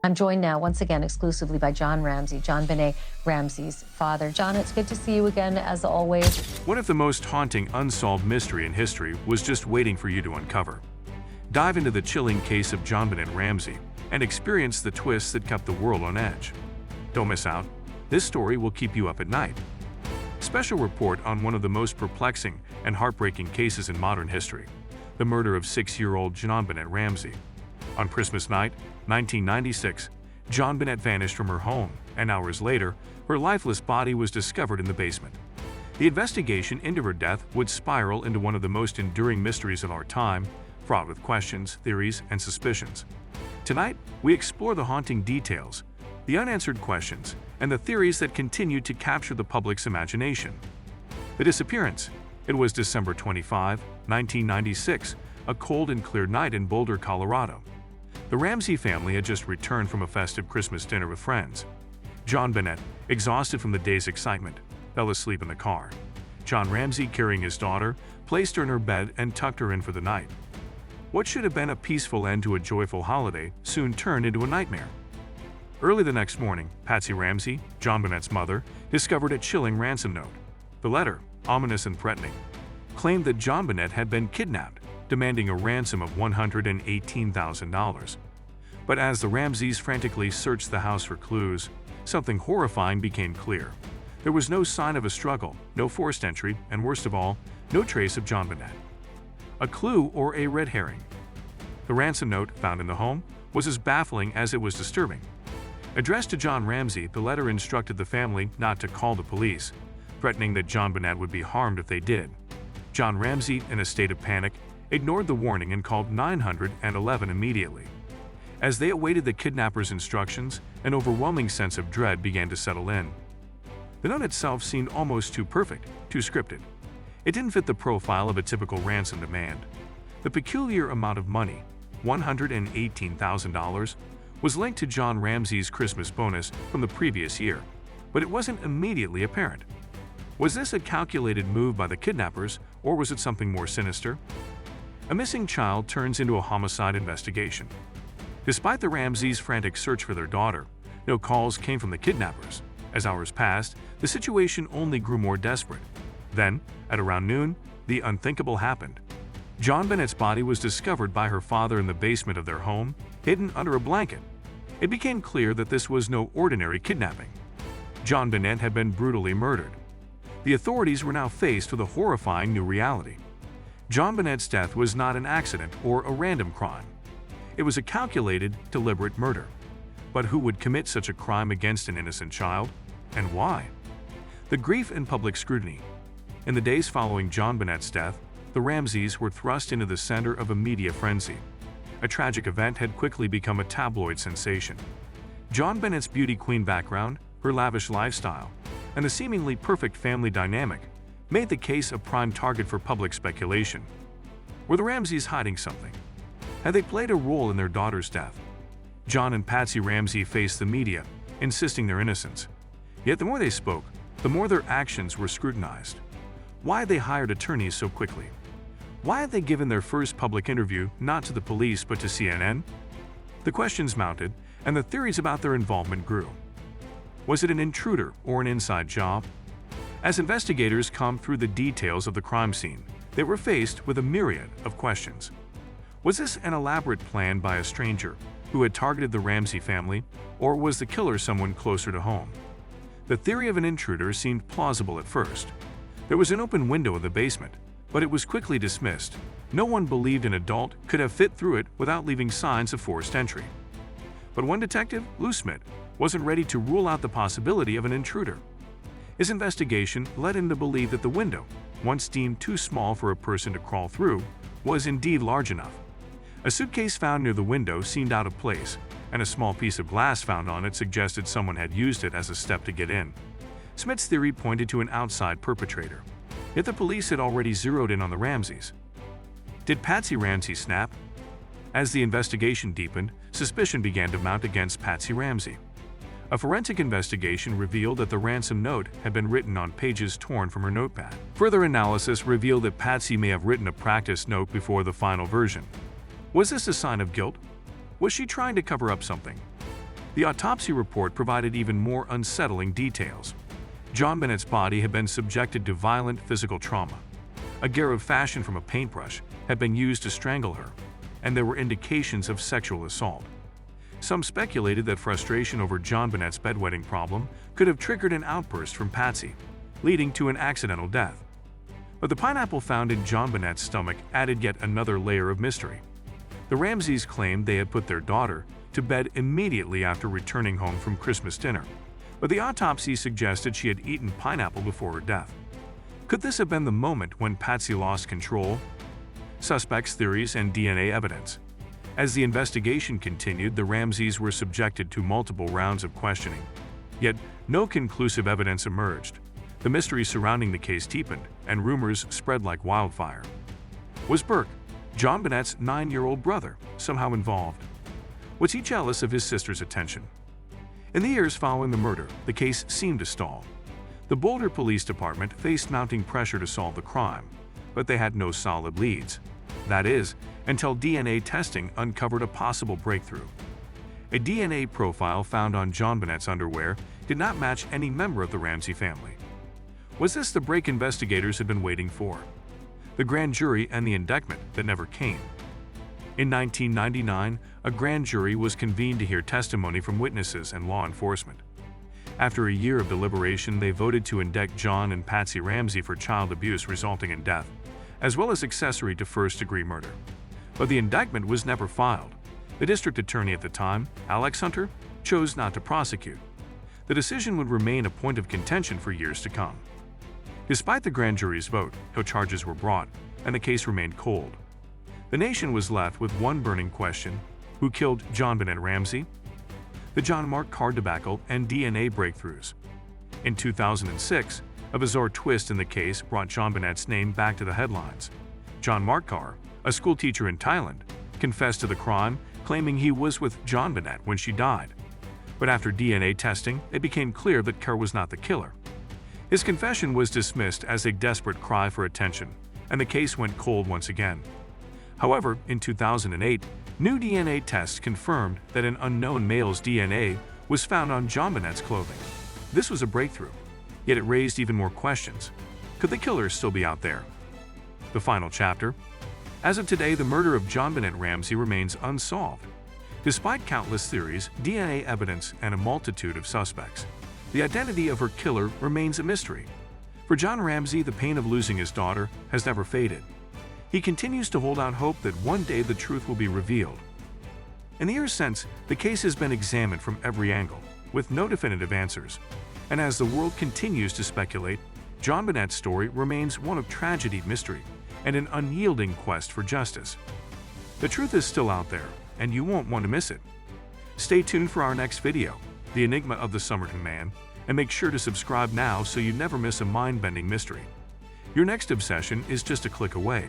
I'm joined now once again exclusively by John Ramsey, JonBenét Ramsey's father. John, it's good to see you again as always. What if the most haunting unsolved mystery in history was just waiting for you to uncover? Dive into the chilling case of JonBenét Ramsey and experience the twists that kept the world on edge. Don't miss out. This story will keep you up at night. Special report on one of the most perplexing and heartbreaking cases in modern history, the murder of 6-year-old JonBenét Ramsey. On Christmas night, 1996, JonBenét vanished from her home, and hours later, her lifeless body was discovered in the basement. The investigation into her death would spiral into one of the most enduring mysteries of our time, fraught with questions, theories, and suspicions. Tonight, we explore the haunting details, the unanswered questions, and the theories that continue to capture the public's imagination. The disappearance. It was December 25, 1996, a cold and clear night in Boulder, Colorado. The Ramsey family had just returned from a festive Christmas dinner with friends. JonBenét, exhausted from the day's excitement, fell asleep in the car. John Ramsey, carrying his daughter, placed her in her bed and tucked her in for the night. What should have been a peaceful end to a joyful holiday soon turned into a nightmare. Early the next morning, Patsy Ramsey, JonBenét's mother, discovered a chilling ransom note. The letter, ominous and threatening, claimed that JonBenét had been kidnapped, demanding a ransom of $118,000. But as the Ramseys frantically searched the house for clues, something horrifying became clear. There was no sign of a struggle, no forced entry, and worst of all, no trace of JonBenét. A clue or a red herring? The ransom note found in the home was as baffling as it was disturbing. Addressed to John Ramsey, the letter instructed the family not to call the police, threatening that JonBenét would be harmed if they did. John Ramsey, in a state of panic, ignored the warning and called 911 immediately. As they awaited the kidnapper's instructions, an overwhelming sense of dread began to settle in. The note itself seemed almost too perfect, too scripted. It didn't fit the profile of a typical ransom demand. The peculiar amount of money, $118,000, was linked to John Ramsey's Christmas bonus from the previous year, but it wasn't immediately apparent. Was this a calculated move by the kidnappers, or was it something more sinister? A missing child turns into a homicide investigation. Despite the Ramseys' frantic search for their daughter, no calls came from the kidnappers. As hours passed, the situation only grew more desperate. Then, at around noon, the unthinkable happened. JonBenét's body was discovered by her father in the basement of their home, hidden under a blanket. It became clear that this was no ordinary kidnapping. JonBenét had been brutally murdered. The authorities were now faced with a horrifying new reality. JonBenét's death was not an accident or a random crime. It was a calculated, deliberate murder. But who would commit such a crime against an innocent child, and why? The grief and public scrutiny. In the days following JonBenét's death, the Ramseys were thrust into the center of a media frenzy. A tragic event had quickly become a tabloid sensation. JonBenét's beauty queen background, her lavish lifestyle, and the seemingly perfect family dynamic made the case a prime target for public speculation. Were the Ramseys hiding something? Had they played a role in their daughter's death? John and Patsy Ramsey faced the media, insisting their innocence. Yet the more they spoke, the more their actions were scrutinized. Why had they hired attorneys so quickly? Why had they given their first public interview not to the police but to CNN? The questions mounted, and the theories about their involvement grew. Was it an intruder or an inside job? As investigators combed through the details of the crime scene, they were faced with a myriad of questions. Was this an elaborate plan by a stranger who had targeted the Ramsey family, or was the killer someone closer to home? The theory of an intruder seemed plausible at first. There was an open window in the basement, but it was quickly dismissed. No one believed an adult could have fit through it without leaving signs of forced entry. But one detective, Lou Smith, wasn't ready to rule out the possibility of an intruder. His investigation led him to believe that the window, once deemed too small for a person to crawl through, was indeed large enough. A suitcase found near the window seemed out of place, and a small piece of glass found on it suggested someone had used it as a step to get in. Smith's theory pointed to an outside perpetrator, yet the police had already zeroed in on the Ramseys. Did Patsy Ramsey snap? As the investigation deepened, suspicion began to mount against Patsy Ramsey. A forensic investigation revealed that the ransom note had been written on pages torn from her notepad. Further analysis revealed that Patsy may have written a practice note before the final version. Was this a sign of guilt? Was she trying to cover up something? The autopsy report provided even more unsettling details. JonBenét's body had been subjected to violent physical trauma. A garrote fashioned from a paintbrush had been used to strangle her, and there were indications of sexual assault. Some speculated that frustration over JonBenét's bedwetting problem could have triggered an outburst from Patsy, leading to an accidental death. But the pineapple found in JonBenét's stomach added yet another layer of mystery. The Ramseys claimed they had put their daughter to bed immediately after returning home from Christmas dinner, but the autopsy suggested she had eaten pineapple before her death. Could this have been the moment when Patsy lost control? Suspects, theories, and DNA evidence. As the investigation continued, the Ramseys were subjected to multiple rounds of questioning. Yet, no conclusive evidence emerged. The mystery surrounding the case deepened, and rumors spread like wildfire. Was Burke, JonBenét's 9-year-old brother, somehow involved? Was he jealous of his sister's attention? In the years following the murder, the case seemed to stall. The Boulder Police Department faced mounting pressure to solve the crime, but they had no solid leads. That is, until DNA testing uncovered a possible breakthrough. A DNA profile found on JonBenét's underwear did not match any member of the Ramsey family. Was this the break investigators had been waiting for? The grand jury and the indictment that never came. In 1999, a grand jury was convened to hear testimony from witnesses and law enforcement. After a year of deliberation, they voted to indict John and Patsy Ramsey for child abuse resulting in death, as well as accessory to first-degree murder. But the indictment was never filed. The district attorney at the time, Alex Hunter, chose not to prosecute. The decision would remain a point of contention for years to come. Despite the grand jury's vote, no charges were brought, and the case remained cold. The nation was left with one burning question: who killed JonBenét Ramsey? The John Mark Carr debacle and DNA breakthroughs. In 2006, a bizarre twist in the case brought JonBenét's name back to the headlines. John Mark Carr, a schoolteacher in Thailand, confessed to the crime, claiming he was with JonBenét when she died. But after DNA testing, it became clear that Carr was not the killer. His confession was dismissed as a desperate cry for attention, and the case went cold once again. However, in 2008, new DNA tests confirmed that an unknown male's DNA was found on JonBenét's clothing. This was a breakthrough, yet it raised even more questions. Could the killer still be out there? The final chapter. As of today, the murder of JonBenét Ramsey remains unsolved. Despite countless theories, DNA evidence, and a multitude of suspects, the identity of her killer remains a mystery. For John Ramsey, the pain of losing his daughter has never faded. He continues to hold out hope that one day the truth will be revealed. In the years since, the case has been examined from every angle, with no definitive answers. And as the world continues to speculate, JonBenét's story remains one of tragedy, mystery, and an unyielding quest for justice. The truth is still out there, and you won't want to miss it. Stay tuned for our next video, The Enigma of the Somerton Man, and make sure to subscribe now so you never miss a mind-bending mystery. Your next obsession is just a click away.